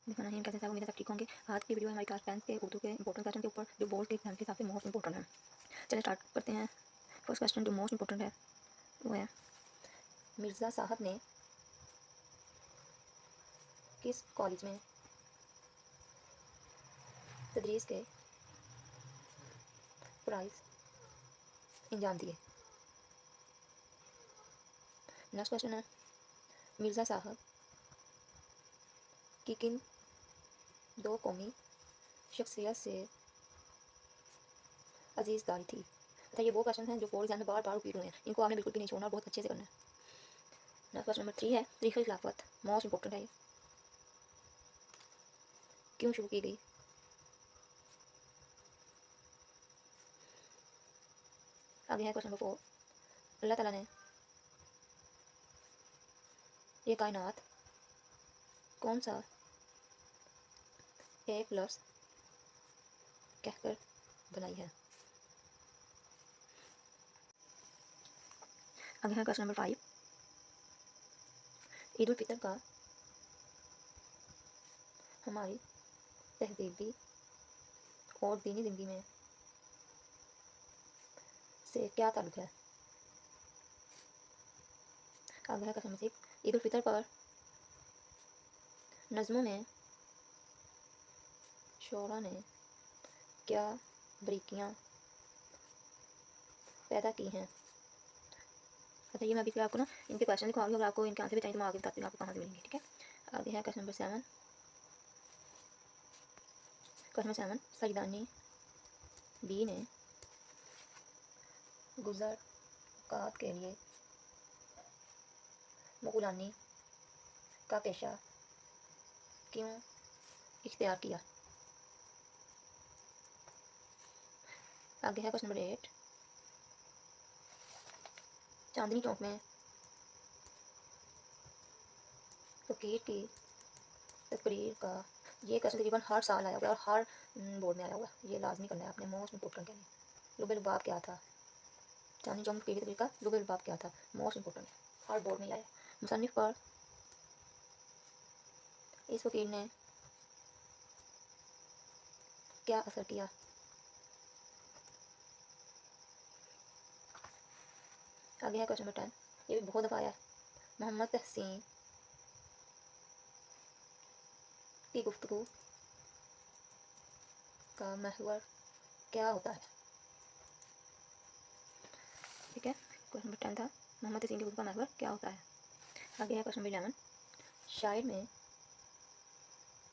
दिखाना है कैसे उम्मीद है सब ठीक होंगे। आज की वीडियो है हमारी क्लास 10 के उर्दू के इंपॉर्टेंट क्वेश्चन के ऊपर जो बोर्ड के एग्जाम के हिसाब से मोस्ट इंपॉर्टेंट है। चलिए स्टार्ट करते हैं। फर्स्ट क्वेश्चन जो मोस्ट इंपॉर्टेंट है वो है, मिर्ज़ा साहब ने किस कॉलेज में तदरीस के प्राइज इंजाम दिए। नेक्स्ट क्वेश्चन है, मिर्ज़ा साहब की किन दो कौमी शख्सियत से अजीज़दारी थी। अच्छा, ये वो क्वेश्चन हैं जो बोर्ड एग्जाम में बार बार रिपीट हुए हैं, इनको आपने बिल्कुल भी नहीं छोड़ना और बहुत अच्छे से करना है। नेक्स्ट क्वेश्चन नंबर 3 है, तरीक़े खिलाफत मोस्ट इंपॉर्टेंट है। ये क्यों शुरू की गई। आगे है क्वेश्चन नंबर 4, अल्लाह ताला ने ये कायनात कौन सा एक लफ्ज़ कहकर बनाई है। आगे है क्वेश्चन नंबर 5, ईद उल फितर का हमारी तहजीबी और दीनी ज़िंदगी में से क्या ताल्लुक़ है। आगे है क्वेश्चन नंबर 6, ईद उल फितर पर नज़्मों में शोरा ने क्या बारीकियाँ पैदा की हैं। अच्छा, ये मैं अभी फिर आपको ना इनके क्वेश्चन दिखाऊंगी, अगर आपको इनके आंसर भी चाहिए तो मैं आगे बताती हूँ आपको कहाँ से मिलेंगे। ठीक है, आगे है question number 7। Question number 7, Saidani Bi ने गुज़र औक़ात के लिए मग़ुलानी का पेशा क्यों इख्तियार किया। आगे है क्वेश्चन नंबर 8, चांदनी चौक में फ़कीर की तकरीर का ये क्वेश्चन तकरीबन हर साल आया हुआ है और हर बोर्ड में आया हुआ है, ये लाजमी करना है आपने, मोस्ट इंपॉर्टेंट है। लुबे लुबाब क्या था। चांदनी चौक में फ़कीर की तकरीर का लुबे लुबाब क्या था, मोस्ट इंपॉर्टेंट है, हर बोर्ड में आया। मुसन्निफ़ पर इस फ़कीर ने क्या असर किया। आगे है क्वेश्चन नंबर 10, ये भी बहुत दफ़ा आया है, मोहम्मद तहसीन की गुफ्तगू का महवर क्या होता है। ठीक है, क्वेश्चन नंबर 10 था, मोहम्मद तहसीन की गुफ्तगू का महवर क्या होता है। आगे है क्वेश्चन नंबर 11, शायर में